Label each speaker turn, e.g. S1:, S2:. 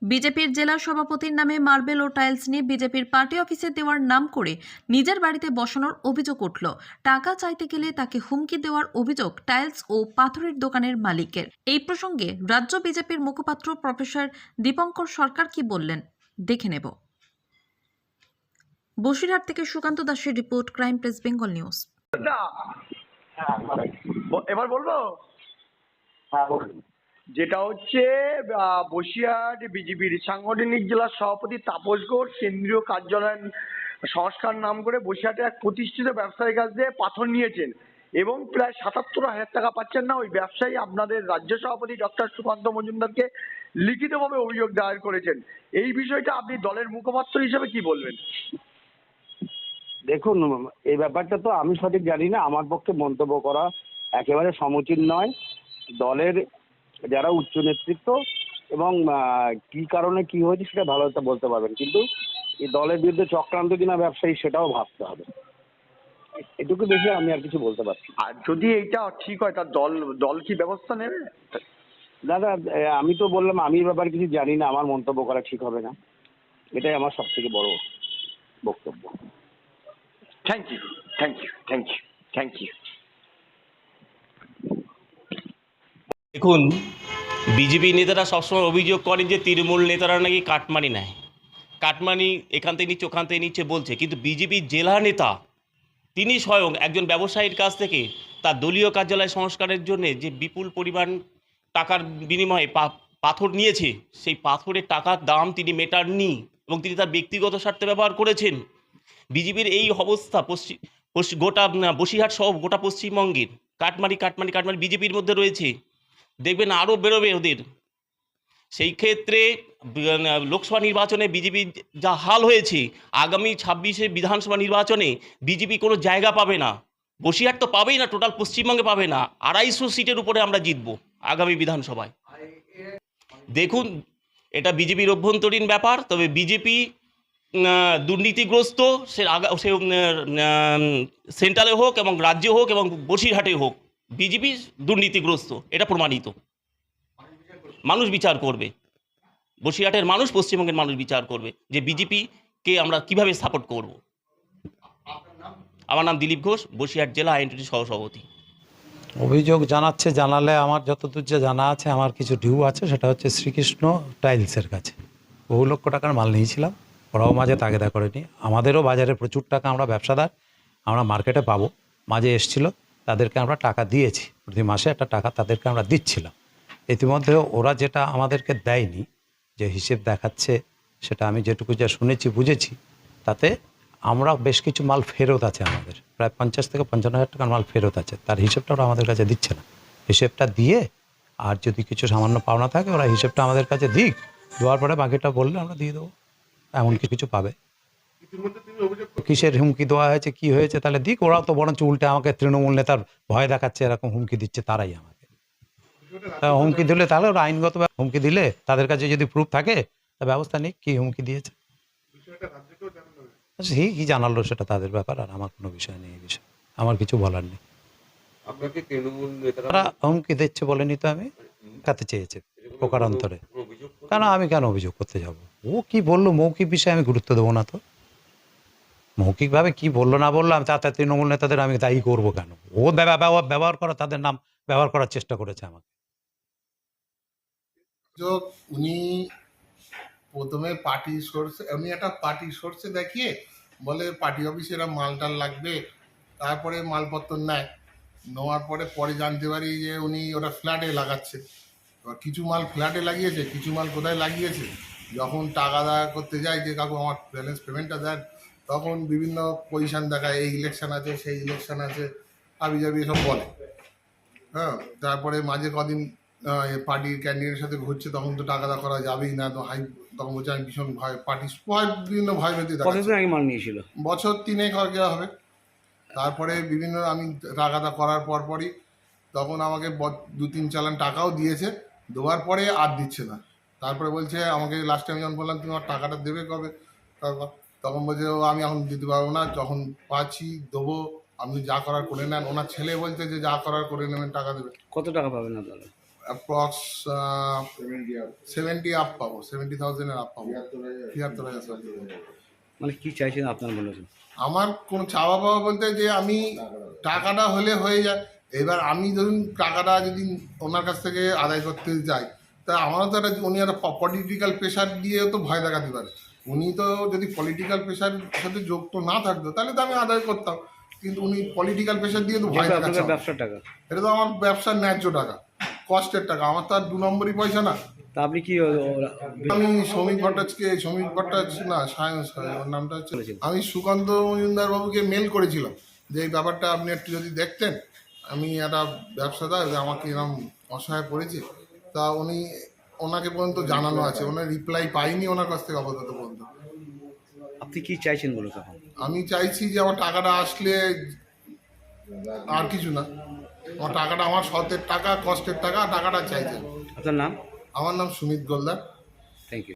S1: বিজেপির জেলা সভাপতির নামে মার্বেল ও টাইলস নিয়ে বিজেপির পার্টি অফিসে দেওয়ার নাম করে নিজের বাড়িতে বসানোর অভিযোগ উঠল। টাকা চাইতে গেলে তাকে হুমকি দেওয়ার অভিযোগ টাইলস ও পাথরের দোকানের মালিকের। এই প্রসঙ্গে রাজ্য বিজেপির মুখপাত্র প্রফেসর দীপঙ্কর সরকার কি বললেন দেখে নেব। বসিরহাট থেকে সুকান্ত দাসের report, crime press Bengal news.
S2: এবার বলবো যেটা হচ্ছে বসিরহাট বিজেপির সাংগঠনিক জেলা সভাপতি তাপস ঘোষ কেন্দ্রীয় কার্যালয় সংস্কার নাম করে বসিরহাটে এক প্রতিষ্ঠিত ব্যবসায়ীর কাছ থেকে পাথর নিয়েছেন এবং প্রায় ৭৭,০০০ টাকা পাচ্ছেন না। ওই ব্যবসায়ী আপনাদের রাজ্য সভাপতি ডক্টর সুকান্ত মজুমদারকে লিখিতভাবে অভিযোগ দায়ের করেছেন। এই বিষয়টা আপনি দলের মুখপাত্র হিসেবে কি বলবেন?
S3: দেখুন, এই ব্যাপারটা তো আমি সঠিক জানি না, আমার পক্ষে মন্তব্য করা একেবারে সমীচীন নয়। দলের যারা উচ্চ নেতৃত্ব এবং কি কারণে কি হয়েছে সেটা ভালো একটা বলতে পারবেন, কিন্তু এই দলের বিরুদ্ধে চক্রান্ত কিনা ব্যবসায়ী সেটাও ভাবতে হবে। এটুকু বেশি আমি আর কিছু বলতে পারছি।
S2: আর যদি এইটা ঠিক হয় তার দল কি ব্যবস্থা নেবে?
S3: দাদা, আমি তো বললাম আমি এই ব্যাপারে কিছু জানি না, আমার মন্তব্য করা ঠিক হবে না, এটাই আমার সব থেকে বড় বক্তব্য।
S2: Thank you, thank you, thank you, thank you.
S4: দেখুন, বিজেপি নেতারা সবসময় অভিযোগ করেন যে তৃণমূল নেতারা নাকি কাটমানি নেয়, কাটমানি এখান থেকে নিচ্ছে ওখান থেকে নিচ্ছে বলছে, কিন্তু বিজেপির জেলা নেতা তিনি স্বয়ং একজন ব্যবসায়ীর কাছ থেকে তার দলীয় কার্যালয় সংস্কারের জন্য যে বিপুল পরিমাণ টাকার বিনিময়ে পাথর নিয়েছে, সেই পাথরের টাকার দাম তিনি মেটাননি এবং তিনি তার ব্যক্তিগত স্বার্থে ব্যবহার করেছেন। বিজেপির এই অবস্থা গোটা বসিরহাট সহ গোটা পশ্চিমবঙ্গের কাটমারি কাটমারি কাটমারি বিজেপির মধ্যে রয়েছে, দেখবেন আরও বেরোবে ওদের। সেই ক্ষেত্রে লোকসভা নির্বাচনে বিজেপির যা হাল হয়েছে, আগামী ২৬শে বিধানসভা নির্বাচনে বিজেপি কোনো জায়গা পাবে না। বসিরহাট তো পাবেই না, টোটাল পশ্চিমবঙ্গে পাবে না। ২৫০ সিটের উপরে আমরা জিতবো আগামী বিধানসভায়। দেখুন, এটা বিজেপির অভ্যন্তরীণ ব্যাপার, তবে বিজেপি দুর্নীতিগ্রস্ত, সে সেন্ট্রালে হোক এবং রাজ্যে হোক এবং বসিরহাটে হোক, বিজেপি দুর্নীতিগ্রস্ত, এটা প্রমাণিত। মানুষ বিচার করবে, বসিরহাটের মানুষ, পশ্চিমবঙ্গের মানুষ বিচার করবে যে বিজেপিকে আমরা কিভাবে সাপোর্ট করব। আমার নাম দিলীপ ঘোষ, বসিরহাট জেলা আইএনটিটি সহসভাপতি।
S5: অভিযোগ জানাচ্ছে, জানালে আমার যতদূর যে জানা আছে, আমার কিছু ডিউ আছে, সেটা হচ্ছে শ্রীকৃষ্ণ টাইলসের কাছে বহু লক্ষ টাকার মাল নিয়েছিলাম, ওরাও মাঝে তাগেদা করেনি। আমাদেরও বাজারে প্রচুর টাকা, আমরা ব্যবসাদার, আমরা মার্কেটে পাবো, মাঝে এসছিল, তাদেরকে আমরা টাকা দিয়েছি, প্রতি মাসে একটা টাকা তাদেরকে আমরা দিচ্ছিলাম। ইতিমধ্যে ওরা যেটা আমাদেরকে দেয়নি, যে হিসেব দেখাচ্ছে, সেটা আমি যেটুকু যা শুনেছি বুঝেছি, তাতে আমরা বেশ কিছু মাল ফেরত আছে, আমাদের প্রায় ৫০ থেকে ৫৫,০০০ টাকার মাল ফেরত আছে, তার হিসেবটা ওরা আমাদের কাছে দিচ্ছে না। হিসেবটা দিয়ে আর যদি কিছু সামান্য পাওনা থাকে ওরা হিসেবটা আমাদের কাছে দিক, দেওয়ার পরে বাকিটা বললে আমরা দিয়ে দেবো, এমন কিছু পাবে। কিসের হুমকি দেওয়া হয়েছে, কি হয়েছে, তাহলে দিক, ওরাও তো বরঞ্চ উল্টে আমাকে তৃণমূল নেতার ভয় দেখাচ্ছে, এরকম হুমকি দিচ্ছে তারাই আমাকে। তা হুমকি দিলে তাহলে ওরা আইনগত হুমকি দিলে, তাদের কাছে যদি প্রুফ থাকে তা ব্যবস্থা নিক, কি হুমকি দিয়েছে সেই কি জানালো, সেটা তাদের ব্যাপার, আর আমার কোনো বিষয় নেই, এই বিষয়ে আমার কিছু বলার নেই। তারা হুমকি দিচ্ছে বলেনি তো, আমি কাতে চেয়েছে প্রকারান্তরে, কেন আমি কেন অভিযোগ করতে যাব? ও কি বললো মৌখিক বিষয়ে আমি গুরুত্ব দেবো না তো, মৌখিকভাবে কি বললো না বললো আমি তাতে তৃণমূল নেতাদের আমি দায়ী করবো কেন? ও ব্যবহার করা, তাদের নাম ব্যবহার করার চেষ্টা করেছে আমাকে।
S6: উনি প্রথমে পার্টি সোর্সে, উনি একটা পার্টি সোর্সে দেখিয়ে বলে পার্টি অফিসে এরা মালটাল লাগবে, তারপরে মালপত্র নেওয়ার পরে জানতে পারি যে উনি ওরা ফ্ল্যাটে লাগাচ্ছে। কিছু মাল ফ্ল্যাটে লাগিয়েছে, কিছু মাল কোথায় লাগিয়েছে, যখন টাকা দেওয়া করতে যায় যে কাকু আমার ব্যালেন্স পেমেন্টটা দেন, তখন বিভিন্ন পজিশান দেখায়, এই ইলেকশন আছে সেই ইলেকশন আছে, আবি যাবি এসব বলে। হ্যাঁ, তারপরে মাঝে কদিন পার্টির ক্যান্ডিডেটের সাথে ঘুরছে, তখন তো টাকা দেওয়া করা যাবেই না, তো তখন বলছে আমি ভীষণ ভয়, পার্টি বিভিন্ন ভয়ভীতি
S3: মাল নিয়েছিল,
S6: বছর 3 হবে। তারপরে বিভিন্ন আমি টাকা দেওয়া করার পরই তখন আমাকে 2-3 চালান টাকাও দিয়েছে, দেওয়ার পরে আর দিচ্ছে না। তারপরে বলছে আমাকে, লাস্ট টাইম যখন বললাম তুমি আমার টাকাটা দেবে কবে, তখন বলছে ও আমি এখন দিতে পারবো না, যখন পাচ্ছি দেবো, আপনি যা করার করে নেন। ওনার ছেলে বলছে যে যা করার করে নেবেন, টাকা দেবে।
S3: কত টাকা পাবেন না তাহলে?
S6: অ্যাপ্রক্স 70 আপ পাবো, 70,000 আপ পাবো, 73,000।
S7: মানে কি চাইছেন আপনার মনে হয়?
S6: আমার কোনো চাওয়া পাওয়া বলতে যে আমি টাকাটা হলে হয়ে যায়। এবার আমি ধরুন টাকাটা যদি ওনার কাছ থেকে আদায় করতে যাই, তা আমারও তো একটা উনি একটা পলিটিক্যাল প্রেশার দিয়ে তো ভয় দেখাতে পারে। উনি তো যদি পলিটিক্যাল প্রেশারের সাথে যুক্ত না থাকতো তাহলে তো আমি আদায় করতাম, কিন্তু উনি পলিটিক্যাল প্রেশার দিয়ে তো ভয়
S7: যেটা
S6: দেখাচ্ছে
S7: আপনাদের
S6: আমাকে।
S7: ব্যবসার টাকা,
S6: এটা তো আমার ব্যবসার ন্যায্য টাকা, কষ্টের টাকা, আমার তো আর 2 নম্বরই পয়সা না।
S7: তা আপনি কি
S6: আমি শ্রমিক ভট্টাচার্য না, সায়েন্স ওর নামটা হচ্ছে, আমি সুকান্ত মজুমদার বাবুকে মেল করেছিলাম যে এই ব্যাপারটা আপনি একটু যদি দেখতেন, আমি একটা ব্যবসাদার, আমাকে এরকম অসহায় পড়েছি। তা ওনাকে পর্যন্ত জানানো আছে, ওনার রিপ্লাই পাইনি ওনার কাছ থেকে আপাতত পর্যন্ত।
S7: আপনি কি চাইছেন বলুন তখন?
S6: আমি চাইছি যে আমার টাকাটা আসলে, আর কিছু না, আমার টাকাটা, আমার সতের টাকা, কষ্টের টাকা, টাকাটা চাইছেন।
S7: আপনার নাম?
S6: আমার নাম সুমিত গোলদার।
S7: Thank you.